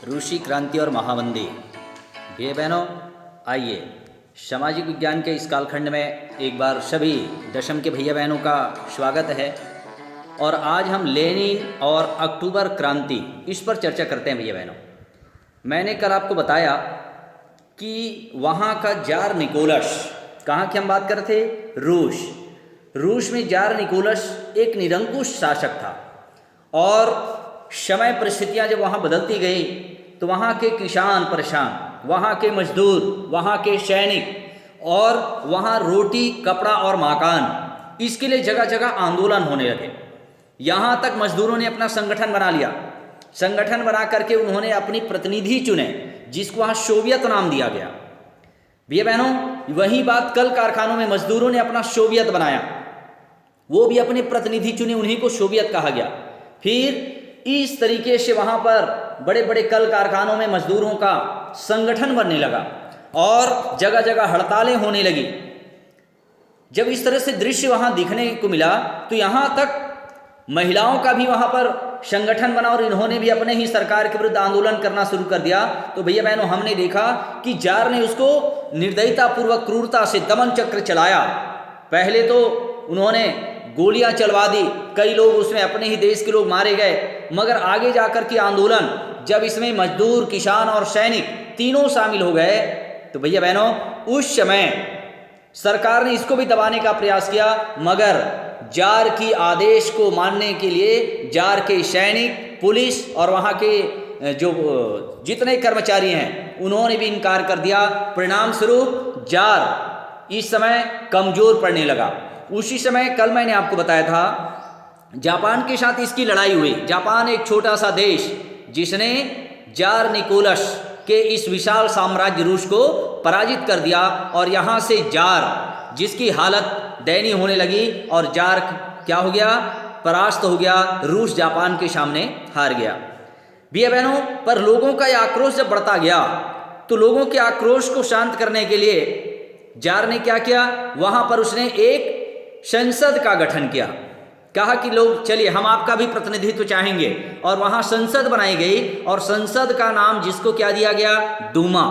रूसी क्रांति और महामंदी। भैया बहनों, आइए सामाजिक विज्ञान के इस कालखंड में एक बार सभी दशम के भैया बहनों का स्वागत है। और आज हम लेनिन और अक्टूबर क्रांति इस पर चर्चा करते हैं। भैया बहनों, मैंने कल आपको बताया कि वहाँ का जार निकोलस, कहाँ की हम बात कर रहे थे, रूस में जार निकोलस एक निरंकुश शासक था। और समय परिस्थितियाँ जब वहाँ बदलती गई तो वहाँ के किसान परेशान, वहाँ के मजदूर, वहाँ के सैनिक और वहाँ रोटी, कपड़ा और मकान, इसके लिए जगह जगह आंदोलन होने लगे। यहाँ तक मजदूरों ने अपना संगठन बना लिया। संगठन बना करके उन्होंने अपनी प्रतिनिधि चुने, जिसको वहाँ सोवियत नाम दिया गया। भैया बहनों, वही बात कल कारखानों में मजदूरों ने अपना सोवियत बनाया, वो भी अपने प्रतिनिधि चुने, उन्हीं को सोवियत कहा गया। फिर इस तरीके से वहाँ पर बड़े बड़े कल कारखानों में मजदूरों का संगठन बनने लगा और जगह जगह हड़तालें होने लगी। जब इस तरह से दृश्य वहाँ दिखने को मिला तो यहाँ तक महिलाओं का भी वहाँ पर संगठन बना और इन्होंने भी अपने ही सरकार के विरुद्ध आंदोलन करना शुरू कर दिया। तो भैया बहनों, हमने देखा कि जार ने उसको निर्दयतापूर्वक क्रूरता से दमन चक्र चलाया। पहले तो उन्होंने गोलियां चलवा दी, कई लोग उसमें अपने ही देश के लोग मारे गए। मगर आगे जाकर के आंदोलन, जब इसमें मजदूर, किसान और सैनिक तीनों शामिल हो गए तो भैया बहनों, उस समय सरकार ने इसको भी दबाने का प्रयास किया। मगर जार की आदेश को मानने के लिए जार के सैनिक, पुलिस और वहाँ के जो जितने कर्मचारी हैं उन्होंने भी इनकार कर दिया। परिणाम स्वरूप जार इस समय कमजोर पड़ने लगा। उसी समय कल मैंने आपको बताया था जापान के साथ इसकी लड़ाई हुई। जापान एक छोटा सा देश जिसने जार निकोलस के इस विशाल साम्राज्य रूस को पराजित कर दिया और यहाँ से जार, जिसकी हालत दयनीय होने लगी, और जार क्या हो गया, परास्त हो गया। रूस जापान के सामने हार गया। भैया बहनों, पर लोगों का यह आक्रोश जब बढ़ता गया तो लोगों के आक्रोश को शांत करने के लिए जार ने क्या किया, वहाँ पर उसने एक संसद का गठन किया। कहा कि लोग चलिए, हम आपका भी प्रतिनिधित्व चाहेंगे। और वहाँ संसद बनाई गई और संसद का नाम जिसको क्या दिया गया, डूमा।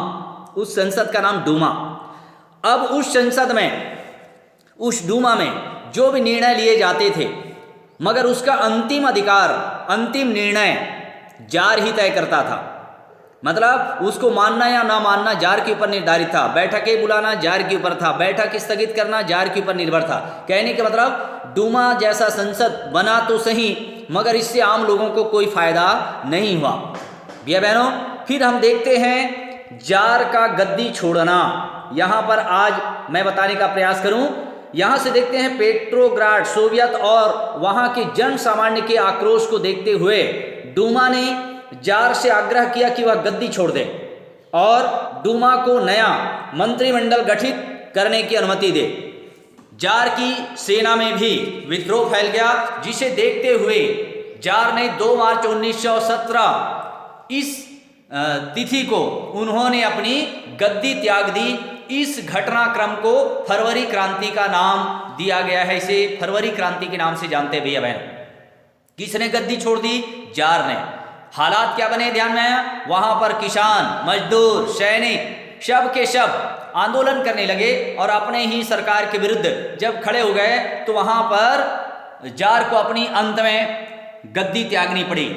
उस संसद का नाम डूमा। अब उस संसद में, उस डूमा में जो भी निर्णय लिए जाते थे, मगर उसका अंतिम अधिकार, अंतिम निर्णय जार ही तय करता था। मतलब उसको मानना या ना मानना जार के ऊपर निर्धारित था। बैठकें बुलाना जार के ऊपर था, बैठक स्थगित करना जार के ऊपर निर्भर था। कहने के मतलब डूमा जैसा संसद बना तो सही, मगर इससे आम लोगों को कोई फायदा नहीं हुआ। भैया बहनों, फिर हम देखते हैं जार का गद्दी छोड़ना। यहाँ पर आज मैं बताने का प्रयास करूँ। यहाँ से देखते हैं पेट्रोग्राड, सोवियत और वहाँ के जन सामान्य के आक्रोश को देखते हुए डूमा ने जार से आग्रह किया कि वह गद्दी छोड़ दे और डूमा को नया मंत्रिमंडल गठित करने की अनुमति दे। जार की सेना में भी विद्रोह फैल गया, जिसे देखते हुए जार ने 2 मार्च 1917 इस तिथि को उन्होंने अपनी गद्दी त्याग दी। इस घटनाक्रम को फरवरी क्रांति का नाम दिया गया है। इसे फरवरी क्रांति के नाम से जानते हैं भैया बहन। किसने गद्दी छोड़ दी? जार ने। हालात क्या बने ध्यान में आया, वहां पर किसान, मजदूर, सैनिक सब के सब आंदोलन करने लगे और अपने ही सरकार के विरुद्ध जब खड़े हो गए तो वहां पर जार को अपनी अंत में गद्दी त्यागनी पड़ी।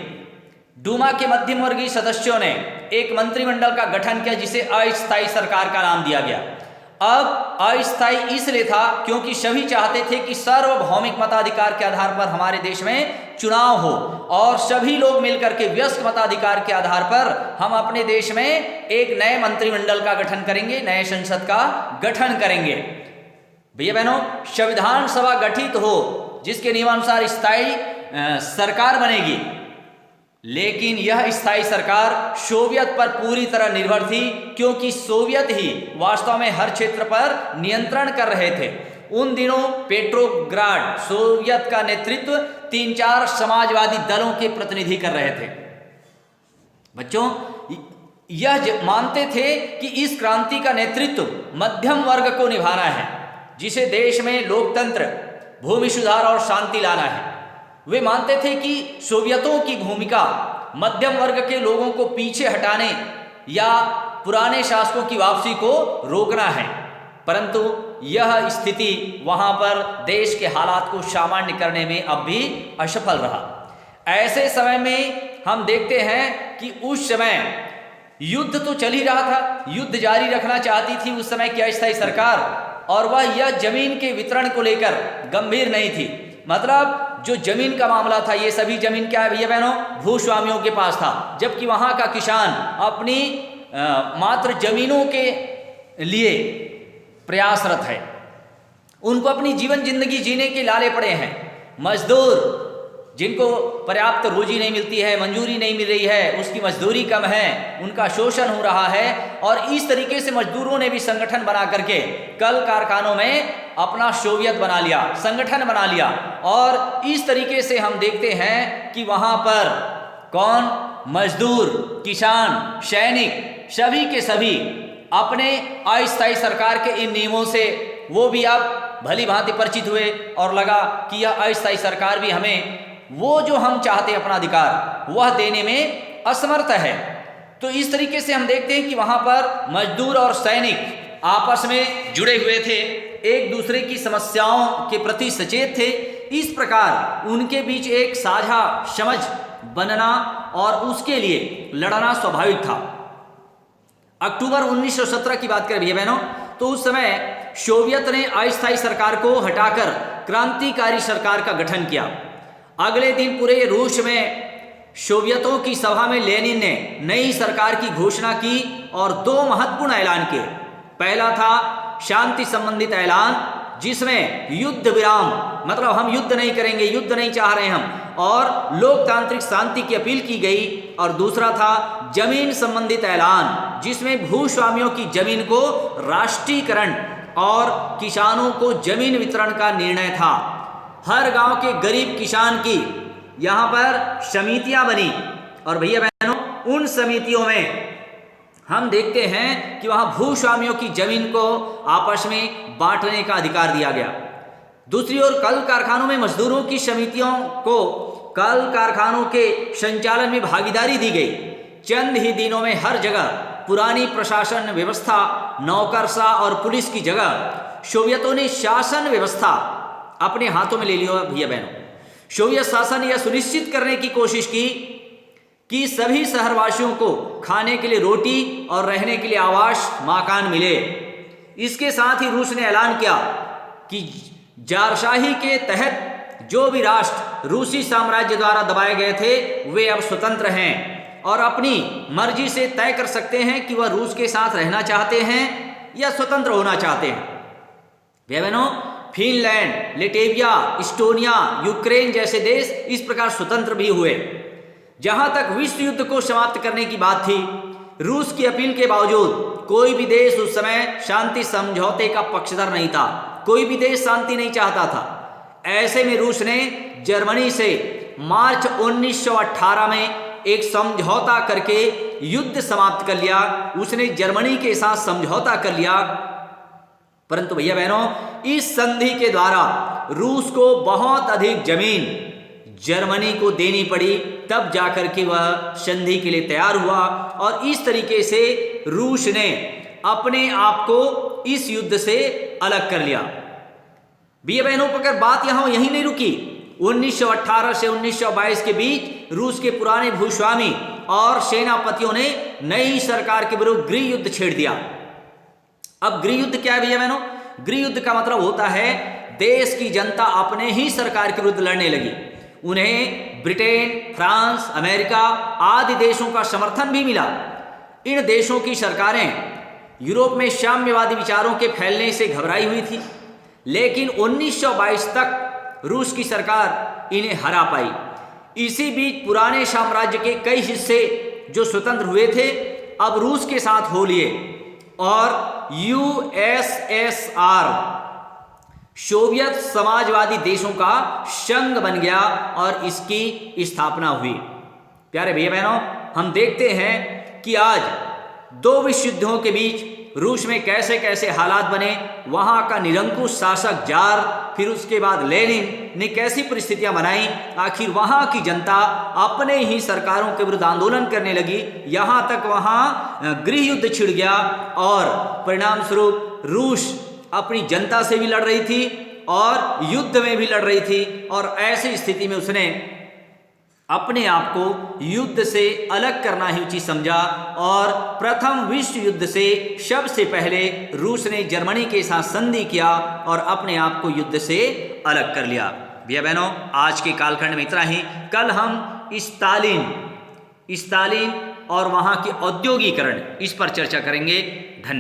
डूमा के मध्यम वर्गीय सदस्यों ने एक मंत्रिमंडल का गठन किया, जिसे अस्थायी सरकार का नाम दिया गया। अब अस्थायी इसलिए था क्योंकि सभी चाहते थे कि सार्वभौमिक मताधिकार के आधार पर हमारे देश में चुनाव हो और सभी लोग मिलकर के वयस्क मताधिकार के आधार पर हम अपने देश में एक नए मंत्रिमंडल का गठन करेंगे, नए संसद का गठन करेंगे। भैया बहनों, संविधान सभा गठित हो जिसके नियमानुसार स्थायी सरकार बनेगी, लेकिन यह स्थायी सरकार सोवियत पर पूरी तरह निर्भर थी, क्योंकि सोवियत ही वास्तव में हर क्षेत्र पर नियंत्रण कर रहे थे। उन दिनों पेट्रोग्राड सोवियत का नेतृत्व 3-4 समाजवादी दलों के प्रतिनिधि कर रहे थे। बच्चों, यह मानते थे कि इस क्रांति का नेतृत्व मध्यम वर्ग को निभाना है, जिसे देश में लोकतंत्र, भूमि सुधार और शांति लाना है। वे मानते थे कि सोवियतों की भूमिका मध्यम वर्ग के लोगों को पीछे हटाने या पुराने शासकों की वापसी को रोकना है, परंतु यह स्थिति वहां पर देश के हालात को सामान्य करने में अब भी असफल रहा। ऐसे समय में हम देखते हैं कि उस समय युद्ध तो चल ही रहा था, युद्ध जारी रखना चाहती थी उस समय की अस्थायी सरकार, और वह यह जमीन के वितरण को लेकर गंभीर नहीं थी। मतलब जो जमीन का मामला था, ये सभी जमीन क्या है भैया बहनों, भूस्वामियों के पास था, जबकि वहां का किसान अपनी मात्र जमीनों के लिए प्रयासरत है। उनको अपनी जीवन जिंदगी जीने के लाले पड़े हैं। मजदूर जिनको पर्याप्त रोजी नहीं मिलती है, मंजूरी नहीं मिल रही है, उसकी मजदूरी कम है, उनका शोषण हो रहा है, और इस तरीके से मजदूरों ने भी संगठन बना करके कल कारखानों में अपना शोवियत बना लिया, संगठन बना लिया। और इस तरीके से हम देखते हैं कि वहां पर कौन, मजदूर, किसान, सैनिक, सभी के सभी अपने अस्थायी सरकार के इन नियमों से वो भी अब भली भांति परिचित हुए, और लगा कि यह अस्थायी सरकार भी हमें वो जो हम चाहते अपना अधिकार वह देने में असमर्थ है। तो इस तरीके से हम देखते हैं कि वहां पर मजदूर और सैनिक आपस में जुड़े हुए थे, एक दूसरे की समस्याओं के प्रति सचेत थे। इस प्रकार उनके बीच एक साझा समझ बनना और उसके लिए लड़ना स्वाभाविक था। अक्टूबर 1917 की बात करें भैया बहनों, तो उस समय सोवियत ने अस्थायी सरकार को हटाकर क्रांतिकारी सरकार का गठन किया। अगले दिन पूरे रूस में सोवियतों की सभा में लेनिन ने नई सरकार की घोषणा की और दो महत्वपूर्ण ऐलान किए। पहला था शांति संबंधित ऐलान, जिसमें युद्ध विराम, मतलब हम युद्ध नहीं करेंगे, युद्ध नहीं चाह रहे हम, और लोकतांत्रिक शांति की अपील की गई। और दूसरा था जमीन संबंधित ऐलान, जिसमें भूस्वामियों की जमीन को राष्ट्रीयकरण और किसानों को जमीन वितरण का निर्णय था। हर गांव के गरीब किसान की यहाँ पर समितियां बनी, और भैया बहनों उन समितियों में हम देखते हैं कि वहां भूस्वामियों की जमीन को आपस में बांटने का अधिकार दिया गया। दूसरी ओर कल कारखानों में मजदूरों की समितियों को कल कारखानों के संचालन में भागीदारी दी गई। चंद ही दिनों में हर जगह पुरानी प्रशासन व्यवस्था, नौकरशाह और पुलिस की जगह सोवियतों ने शासन व्यवस्था अपने हाथों में ले लिया। भैया बहनों, सोवियत शासन यह सुनिश्चित करने की कोशिश की कि सभी शहरवासियों को खाने के लिए रोटी और रहने के लिए आवास, मकान मिले। इसके साथ ही रूस ने ऐलान किया कि जारशाही के तहत जो भी राष्ट्र रूसी साम्राज्य द्वारा दबाए गए थे वे अब स्वतंत्र हैं और अपनी मर्जी से तय कर सकते हैं कि वह रूस के साथ रहना चाहते हैं या स्वतंत्र होना चाहते हैं। भैया बहनों, फिनलैंड, लिटवेनिया, इस्टोनिया, यूक्रेन जैसे देश इस प्रकार स्वतंत्र भी हुए। जहां तक विश्व युद्ध को समाप्त करने की बात थी, रूस की अपील के बावजूद कोई भी देश उस समय शांति समझौते का पक्षधर नहीं था। कोई भी देश शांति नहीं चाहता था। ऐसे में रूस ने जर्मनी से मार्च 1918 में एक समझौता करके युद्ध समाप्त कर लिया। उसने जर्मनी के साथ समझौता कर लिया। परंतु भैया बहनों, इस संधि के द्वारा रूस को बहुत अधिक जमीन जर्मनी को देनी पड़ी, तब जाकर के वह संधि के लिए तैयार हुआ। और इस तरीके से रूस ने अपने आप को इस युद्ध से अलग कर लिया। भैया बहनों, पर बात यहीं नहीं रुकी। 1918 से 1922 के बीच रूस के पुराने भूस्वामी और सेनापतियों ने नई सरकार के विरुद्ध गृह युद्ध छेड़ दिया। अब गृह युद्ध क्या है भैया बहनों? गृह युद्ध का मतलब होता है देश की जनता अपने ही सरकार के विरुद्ध लड़ने लगी। उन्हें ब्रिटेन, फ्रांस, अमेरिका आदि देशों का समर्थन भी मिला। इन देशों की सरकारें यूरोप में साम्यवादी विचारों के फैलने से घबराई हुई थी, लेकिन 1922 तक रूस की सरकार इन्हें हरा पाई। इसी बीच पुराने साम्राज्य के कई हिस्से जो स्वतंत्र हुए थे अब रूस के साथ हो लिए और यूएसएसआर सोवियत समाजवादी देशों का संघ बन गया और इसकी स्थापना हुई। प्यारे भैया बहनों, हम देखते हैं कि आज दो विश्व युद्धों के बीच रूस में कैसे कैसे हालात बने। वहां का निरंकुश शासक जार फिर उसके बाद लेनिन ने कैसी परिस्थितियां बनाई, आखिर वहां की जनता अपने ही सरकारों के विरुद्ध आंदोलन करने लगी, यहां तक वहां गृह युद्ध छिड़ गया और परिणाम स्वरूप रूस अपनी जनता से भी लड़ रही थी और युद्ध में भी लड़ रही थी। और ऐसी स्थिति में उसने अपने आप को युद्ध से अलग करना ही उचित समझा और प्रथम विश्व युद्ध से सबसे पहले रूस ने जर्मनी के साथ संधि किया और अपने आप को युद्ध से अलग कर लिया। भैया बहनों, आज के कालखंड में इतना ही। कल हम स्टालिन और वहां के औद्योगिकरण इस पर चर्चा करेंगे। धन्यवाद।